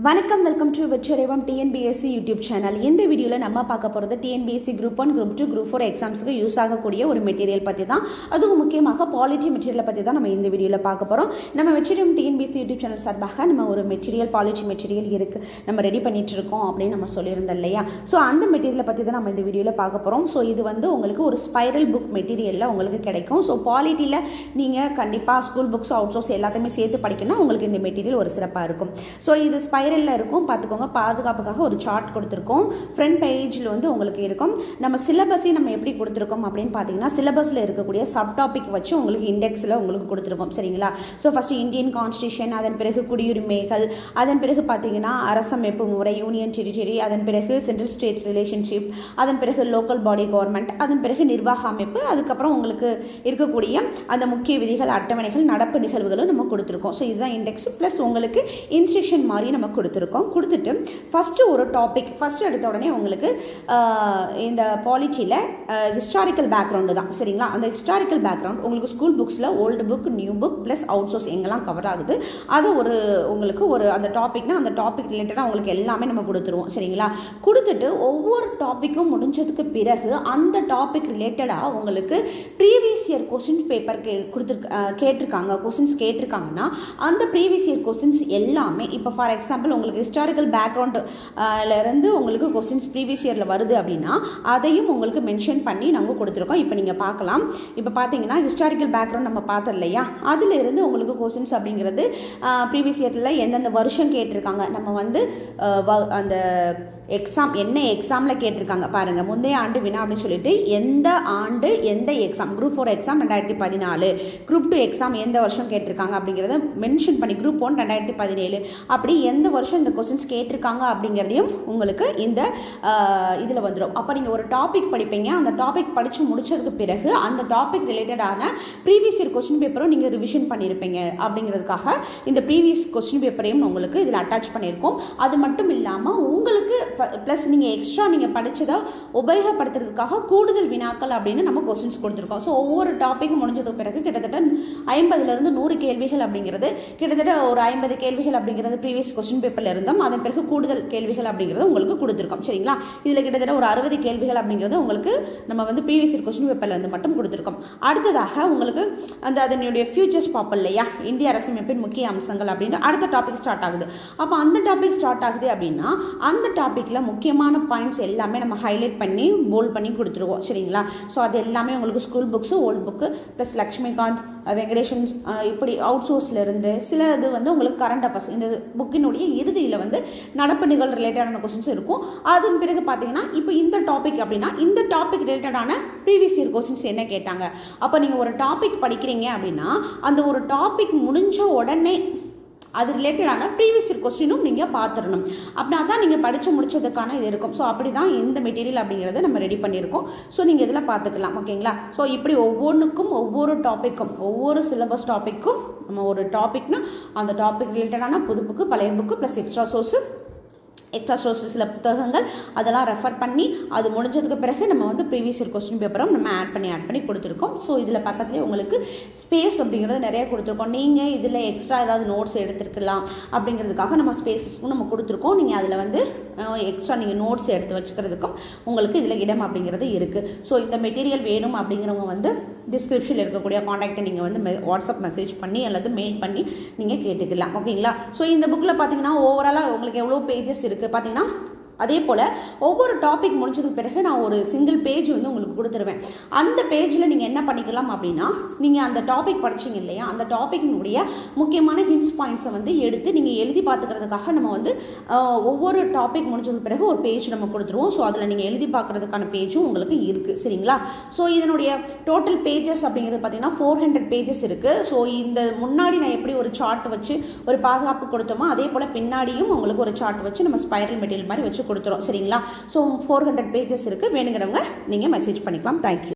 வணக்கம், welcome to வெற்றியடைவோம் TNPSC YouTube channel. இந்த வீடியோவில் நம்ம பார்க்க போகிறது டிஎன்பிஎஸ்சி குரூப் 1, குரூப் 2, குரூப் 4 எக்ஸாம்ஸுக்கு யூஸ் ஆகக்கூடிய ஒரு மெட்டீரியல் பற்றி தான். அதுவும் முக்கியமாக பாலிட்டி மெட்டீரியலை பற்றி தான் நம்ம இந்த வீடியோவில் பார்க்க போகிறோம். நம்ம வெற்றியடைவோம் டிஎன்பிஎஸ்சி யூடியூப் சேனல் சார்பாக நம்ம ஒரு மெட்டீரியல், பாலிட்டி மெட்டீரியல் இருக்குது, நம்ம ரெடி பண்ணிட்டு இருக்கோம் அப்படின்னு நம்ம சொல்லியிருந்தோம் இல்லையா. ஸோ அந்த மெட்டீரியலை பற்றி தான் நம்ம இந்த வீடியோவில் பார்க்க போகிறோம். ஸோ இது வந்து உங்களுக்கு ஒரு ஸ்பைரல் புக் மெட்டீரியலில் உங்களுக்கு கிடைக்கும். ஸோ பாலிட்டியில் நீங்கள் கண்டிப்பாக ஸ்கூல் புக்ஸ், அவுட் சோர்ஸ் எல்லாத்தையுமே சேர்த்து படிக்கணும்னா உங்களுக்கு இந்த மெட்டீரியல் ஒரு சிறப்பாக இருக்கும். ஸோ இது ஸ்பைரலில் இருக்கும், பார்த்துக்கோங்க. பாதுகாப்புக்காக ஒரு சார்ட் கொடுத்துருக்கோம். ஃப்ரண்ட் பேஜில் வந்து உங்களுக்கு இருக்கும். நம்ம சிலபஸை நம்ம எப்படி கொடுத்துருக்கோம் அப்படின்னு பார்த்தீங்கன்னா, சிலபஸில் இருக்கக்கூடிய சப் டாபிக் வச்சு உங்களுக்கு இண்டெக்ஸில் உங்களுக்கு கொடுத்துருக்கோம். சரிங்களா. ஸோ ஃபஸ்ட்டு இந்தியன் கான்ஸ்டியூஷன், அதன் பிறகு குடியுரிமைகள், அதன் பிறகு பார்த்தீங்கன்னா அரசமைப்பு முறை, யூனியன் டெரிட்டரி, அதன் பிறகு சென்ட்ரல் ஸ்டேட் ரிலேஷன்ஷிப், அதன் பிறகு லோக்கல் பாடி கவர்மெண்ட், அதன் பிறகு நிர்வாக அமைப்பு, அதுக்கப்புறம் உங்களுக்கு இருக்கக்கூடிய அந்த முக்கிய விதிகள், அட்டவணைகள், நடப்பு நிகழ்வுகளும் நம்ம கொடுத்துருக்கோம். ஸோ இதுதான் இண்டெக்ஸ். ப்ளஸ் உங்களுக்கு இன்ஸ்ட்ரக்ஷன் மாதிரி நம்ம கொடுத்துருக்கோம். கொடுத்துட்டு ஃபஸ்ட்டு ஒரு டாபிக், ஃபஸ்ட்டு எடுத்த உடனே உங்களுக்கு இந்த பாலிட்டியில் ஹிஸ்டாரிக்கல் பேக்ரவுண்டு தான். சரிங்களா. அந்த ஹிஸ்டாரிக்கல் பேக்ரவுண்ட் உங்களுக்கு ஸ்கூல் புக்ஸில் old book, new book plus out source எங்கெல்லாம் கவர் ஆகுது அதை உங்களுக்கு அந்த டாபிக்னா அந்த டாபிக் ரிலேட்டடாக உங்களுக்கு எல்லாமே நம்ம கொடுத்துருவோம். சரிங்களா. கொடுத்துட்டு ஒவ்வொரு டாப்பிக்கும் முடிஞ்சதுக்கு பிறகு அந்த டாபிக் ரிலேட்டடாக உங்களுக்கு ப்ரீவியஸ் இயர் கொஸ்டின் பேப்பர் கேட்டிருக்காங்க, கொஸ்டின்ஸ் கேட்டிருக்காங்கன்னா அந்த ப்ரீவியஸ் இயர் கொஸ்டின்ஸ் எல்லாமே, இப்போ ஃபார் எக்ஸாம்பிள் உங்களுக்கு ஹிஸ்டாரிக்கல் பேக்ரவுண்ட்லேருந்து உங்களுக்கு கொஸ்டின்ஸ் ப்ரீவியஸ் இயரில் வருது அப்படின்னா அதையும் உங்களுக்கு மென்ஷன் பண்ணி நாங்கள் கொடுத்துருக்கோம். இப்போ நீங்கள் பார்க்கலாம். இப்போ பார்த்தீங்கன்னா ஹிஸ்டாரிக்கல் பேக்ரவுண்ட் நம்ம பார்த்தோம் இல்லையா, அதிலிருந்து உங்களுக்கு கொஸ்டின்ஸ் அப்படிங்கிறது ப்ரீவியஸ் இயரில் எந்தெந்த வருஷம் கேட்டிருக்காங்க, நம்ம வந்து அந்த எக்ஸாம் என்ன எக்ஸாமில் கேட்டிருக்காங்க பாருங்கள். முந்தைய ஆண்டு வினா அப்படின்னு சொல்லிட்டு எந்த ஆண்டு எந்த exam, group 4 exam 2014, group 2 exam எந்த வருஷம் கேட்டிருக்காங்க அப்படிங்கிறத மென்ஷன் பண்ணி, குரூப் 1 2017, அப்படி எந்த வருஷம் இந்த கொஸ்டின்ஸ் கேட்டிருக்காங்க அப்படிங்கிறதையும் உங்களுக்கு இந்த இதில் வந்துடும். அப்போ நீங்கள் ஒரு டாபிக் படிப்பீங்க, அந்த டாபிக் படித்து முடிச்சதுக்கு பிறகு அந்த டாபிக் ரிலேட்டடான ப்ரீவியஸ் இயர் கொஸ்டின் பேப்பரும் நீங்கள் ரிவிஷன் பண்ணியிருப்பீங்க. அப்படிங்கிறதுக்காக இந்த ப்ரீவியஸ் கொஸ்டின் பேப்பரையும் உங்களுக்கு இதில் அட்டாச் பண்ணியிருக்கோம். அது மட்டும் இல்லாமல் உங்களுக்கு ப்ளஸ் நீங்கள் எக்ஸ்ட்ரா நீங்கள் படித்ததை உபயோகப்படுத்துறதுக்காக கூடுதல் வினாக்கள் அப்படின்னு நம்ம கொஸ்டின்ஸ் கொடுத்துருக்கோம். ஸோ ஒவ்வொரு டாப்பிக்கும் முடிஞ்சதுக்கு பிறகு கிட்டத்தட்ட 50லேருந்து 100 கேள்விகள் அப்படிங்கிறது, கிட்டத்தட்ட ஒரு 50 கேள்விகள் அப்படிங்கிறது ப்ரீவியஸ் கொஸ்டின் பேப்பரில் இருந்தோம். அதன் பிறகு கூடுதல் கேள்விகள் அப்படிங்கிறது உங்களுக்கு கொடுத்துருக்கோம். சரிங்களா. இதில் கிட்டத்தட்ட ஒரு 60 கேள்விகள் அப்படிங்கிறது உங்களுக்கு நம்ம வந்து ப்ரீவியஸ் இயர் கொஸ்டின் பேப்பரில் இருந்து மட்டும் கொடுத்துருக்கோம். அடுத்ததாக உங்களுக்கு அதனுடைய ஃபியூச்சர்ஸ் பார்ப்போம் இல்லையா, இந்திய அரசமைப்பின் முக்கிய அம்சங்கள் அப்படின்ற அடுத்த டாபிக் ஸ்டார்ட் ஆகுது. அப்போ அந்த டாபிக் ஸ்டார்ட் ஆகுது அப்படின்னா அந்த டாபிக் முக்கியமான பாயிண்ட்ஸ் எல்லாமே நம்ம ஹைலைட் பண்ணி போல்ட் பண்ணி கொடுத்துருவோம். சரிங்களா. ஸோ அது எல்லாமே உங்களுக்கு school books, old book plus Laxmikanth, Venkatesan, இப்படி அவுட் சோர்ஸ்லேருந்து சில இது வந்து உங்களுக்கு கரண்ட் அஃபேர்ஸ், இந்த புக்கினுடைய இறுதியில் வந்து நடப்பு நிகழ்வு ரிலேட்டடான கொஸ்டின்ஸ் இருக்கும். அதன் பிறகு பார்த்தீங்கன்னா இப்போ இந்த டாபிக் அப்படின்னா இந்த டாபிக் ரிலேட்டடான ப்ரீவியஸ் இயர் கொஸ்டின்ஸ் என்ன கேட்டாங்க. அப்போ நீங்கள் ஒரு டாபிக் படிக்கிறீங்க அப்படின்னா அந்த ஒரு டாபிக் முடிஞ்ச உடனே அது ரிலேட்டடான ப்ரீவியஸ் இயர் கொஸ்டினும் நீங்கள் பார்த்துடணும். அப்படின்னா தான் நீங்கள் படித்து முடிச்சதுக்கான இது இருக்கும். ஸோ அப்படி தான் இந்த மெட்டீரியல் அப்படிங்கிறத நம்ம ரெடி பண்ணியிருக்கோம். ஸோ நீங்கள் இதில் பார்த்துக்கலாம். ஓகேங்களா. ஸோ இப்படி ஒவ்வொன்றுக்கும் ஒவ்வொரு டாப்பிக்கும், ஒவ்வொரு சிலபஸ் டாப்பிக்கும் நம்ம ஒரு டாபிக்னா அந்த டாபிக் ரிலேட்டடான புது புக்கு, பழைய புக்கு ப்ளஸ் எக்ஸ்ட்ரா சோர்ஸ் சில புத்தகங்கள் அதெல்லாம் ரெஃபர் பண்ணி அது முடிஞ்சதுக்கு பிறகு நம்ம வந்து ப்ரீவியஸ் இயர் கொஸ்டின் பேப்பரும் நம்ம ஆட் பண்ணி கொடுத்துருக்கோம். ஸோ இதில் பக்கத்துலேயே உங்களுக்கு ஸ்பேஸ் அப்படிங்கிறது நிறைய கொடுத்துருக்கோம். நீங்கள் இதில் எக்ஸ்ட்ரா ஏதாவது நோட்ஸ் எடுத்துருக்கலாம் அப்படிங்கிறதுக்காக நம்ம ஸ்பேஸஸ்க்கும் நம்ம கொடுத்துருக்கோம். நீங்கள் அதில் வந்து எக்ஸ்ட்ரா நீங்கள் நோட்ஸ் எடுத்து வச்சுக்கிறதுக்கும் உங்களுக்கு இதில் இடம் அப்படிங்கிறது இருக்குது. ஸோ இந்த மெட்டீரியல் வேணும் அப்படிங்கிறவங்க வந்து டிஸ்கிரிப்ஷனில் இருக்கக்கூடிய காண்டாக்டை நீங்கள் வந்து வாட்ஸ்அப் மெசேஜ் பண்ணி அல்லது மெயில் பண்ணி நீங்கள் கேட்டுக்கலாம். ஓகேங்களா. ஸோ இந்த புக்கில் பார்த்தீங்கன்னா ஓவராலாக உங்களுக்கு எவ்வளோ பேஜஸ் இருக்குது பார்த்தீங்கன்னா, அதே போல் ஒவ்வொரு டாபிக் முடிஞ்சதுக்கு பிறகு நான் ஒரு சிங்கிள் பேஜ் வந்து உங்களுக்கு கொடுத்துருவேன். அந்த பேஜில் நீங்கள் என்ன பண்ணிக்கலாம் அப்படின்னா, நீங்கள் அந்த டாபிக் படிச்சிங்க இல்லையா, அந்த டாப்பிக்கினுடைய முக்கியமான ஹிண்ட்ஸ் பாயிண்ட்ஸை வந்து எடுத்து நீங்கள் எழுதி பார்த்துக்கிறதுக்காக நம்ம வந்து ஒவ்வொரு டாபிக் முடிஞ்சதுக்கு பிறகு ஒரு பேஜ் நம்ம கொடுத்துருவோம். ஸோ அதில் நீங்கள் எழுதி பார்க்குறதுக்கான பேஜும் உங்களுக்கு இருக்குது. சரிங்களா. ஸோ இதனுடைய டோட்டல் பேஜஸ் அப்படிங்கிறது பார்த்தீங்கன்னா 400 பேஜஸ் இருக்குது. ஸோ இந்த முன்னாடி நான் எப்படி ஒரு சார்ட் வச்சு ஒரு பாதுகாப்பு கொடுத்தோமோ அதே போல் பின்னாடியும் உங்களுக்கு ஒரு சார்ட் வச்சு நம்ம ஸ்பைரல் மெட்டீரியல் மாதிரி வச்சு கொடுத்துரும். சரிங்களா. ஸோ 400 பேஜஸ் இருக்குது. வேணுங்கிறவங்க நீங்கள் மெசேஜ் பண்ணிக்கலாம். தேங்க்யூ.